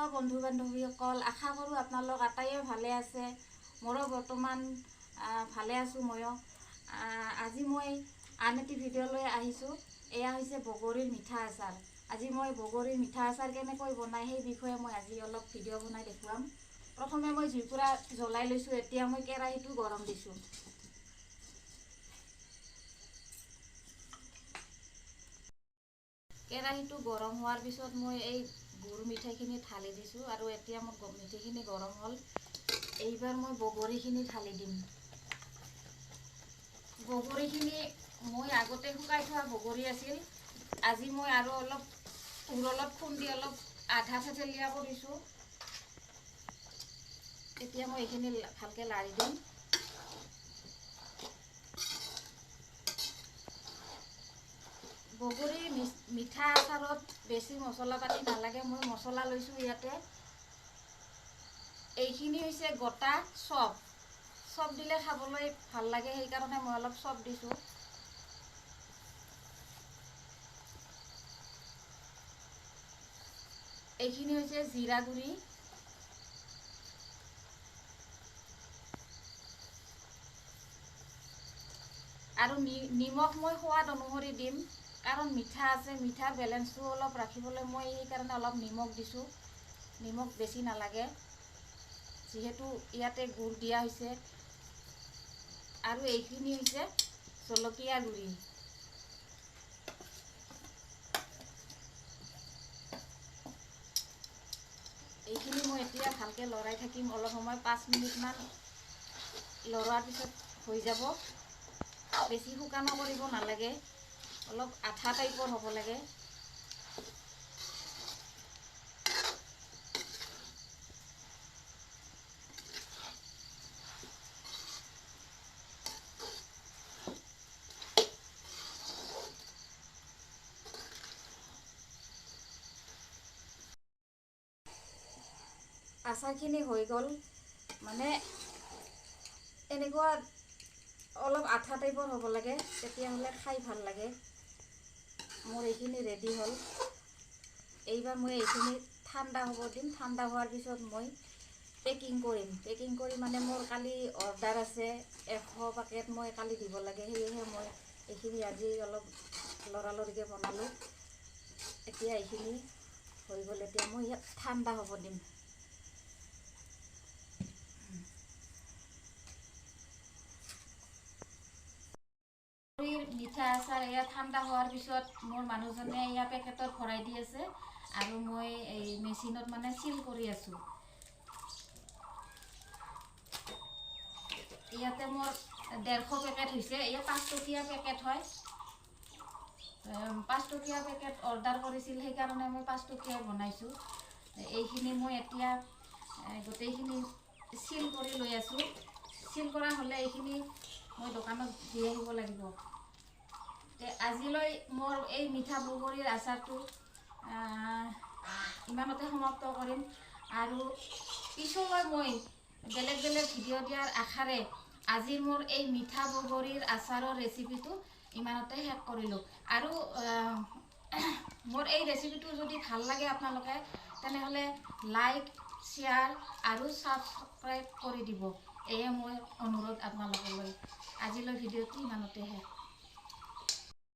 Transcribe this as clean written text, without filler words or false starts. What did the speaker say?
Hello' বন্ধু বান্ধৱীসকল, আশা কৰোঁ আপোনালোক আটাইয়ে ভালে আছে। মোৰো বৰ্তমান ভালে আছোঁ ময়ো। আজি মই আন এটি ভিডিঅ' লৈ আহিছোঁ। এয়া হৈছে বগৰীৰ মিঠা আচাৰ। আজি মই বগৰীৰ মিঠা আচাৰ কেনেকৈ বনাই সেই বিষয়ে মই আজি অলপ ভিডিঅ' বনাই দেখুৱাম। প্ৰথমে মই জুইকুৰা জ্বলাই লৈছোঁ। এতিয়া মই কেৰাহীটো গৰম দিছোঁ। কেৰাহীটো গৰম হোৱাৰ পিছত মই এই গুৰ মিঠাইখিনি ঢালি দিছোঁ আৰু এতিয়া মোৰ মিঠাইখিনি গৰম হ'ল। এইবাৰ মই বগৰীখিনি ঢালি দিম। বগৰীখিনি মই আগতে শুকাই থোৱা বগৰী আছিল। আজি মই আৰু অলপ উৰলত খুন্দি অলপ আধা থেতেলীয়া কৰিছোঁ। এতিয়া মই এইখিনি ভালকৈ লাৰি দিম। বগৰীৰ মিঠা আচাৰত বেছি মছলা পাতি নালাগে। মই মছলা লৈছোঁ ইয়াতে। এইখিনি হৈছে গোটা চপ দিলে খাবলৈ ভাল লাগে, সেইকাৰণে মই অলপ চপ দিছোঁ। এইখিনি হৈছে জিৰা গুড়ি, আৰু নিমখ মই সোৱাদ অনুসৰি দিম, কাৰণ মিঠা আছে, মিঠাৰ বেলেঞ্চটো অলপ ৰাখিবলৈ মই সেইকাৰণে অলপ নিমখ দিছোঁ। নিমখ বেছি নালাগে যিহেতু ইয়াতে গুড় দিয়া হৈছে। আৰু এইখিনি হৈছে জলকীয়া গুড়ি। এইখিনি মই এতিয়া ভালকৈ লৰাই থাকিম অলপ সময়, 5 মিনিটমান লৰোৱাৰ পিছত হৈ যাব। বেছি শুকানো কৰিব নালাগে, অলপ আঠা টাইপৰ হ'ব লাগে। আচাৰখিনি হৈ গ'ল, মানে এনেকুৱা অলপ আঠা টাইপৰ হ'ব লাগে, তেতিয়াহ'লে খাই ভাল লাগে। মোৰ এইখিনি ৰেডি হ'ল। এইবাৰ মই এইখিনি ঠাণ্ডা হ'ব দিম। ঠাণ্ডা হোৱাৰ পিছত মই পেকিং কৰিম। পেকিং কৰি মানে মোৰ কালি অৰ্ডাৰ আছে, 100 পেকেট মই কালি দিব লাগে। সেয়েহে মই এইখিনি আজি অলপ লৰালৰিকৈ বনালোঁ। এতিয়া এইখিনি হৈ গ'ল। এতিয়া মই ইয়াত ঠাণ্ডা হ'ব দিম। মিঠা আচাৰ এয়া ঠাণ্ডা হোৱাৰ পিছত মোৰ মানুহজনে এয়া পেকেটত ভৰাই দি আছে আৰু মই এই মেচিনত মানে চিল কৰি আছোঁ। ইয়াতে মোৰ 150 পেকেট হৈছে। এয়া 5 টকীয়া পেকেট হয়। 5 টকীয়া পেকেট অৰ্ডাৰ কৰিছিল, সেইকাৰণে মই 5 টকীয়া বনাইছোঁ। এইখিনি মই এতিয়া গোটেইখিনি চিল কৰি লৈ আছোঁ। চিল কৰা হ'লে এইখিনি মই দোকানত দি আহিব লাগিব। আজিলৈ মোৰ এই মিঠা বগৰীৰ আচাৰটো ইমানতে সমাপ্ত কৰিম। আৰু পিছলৈ মই বেলেগ বেলেগ ভিডিঅ' দিয়াৰ আশাৰে আজি মোৰ এই মিঠা বগৰীৰ আচাৰৰ ৰেচিপিটো ইমানতে শেষ কৰিলোঁ। আৰু মোৰ এই ৰেচিপিটো যদি ভাল লাগে আপোনালোকে, তেনেহ'লে লাইক, শ্বেয়াৰ আৰু ছাবস্ক্ৰাইব কৰি দিব। এয়ে মোৰ অনুৰোধ আপোনালোকলৈ। আজিলৈ ভিডিঅ'টো ইমানতে শেষ।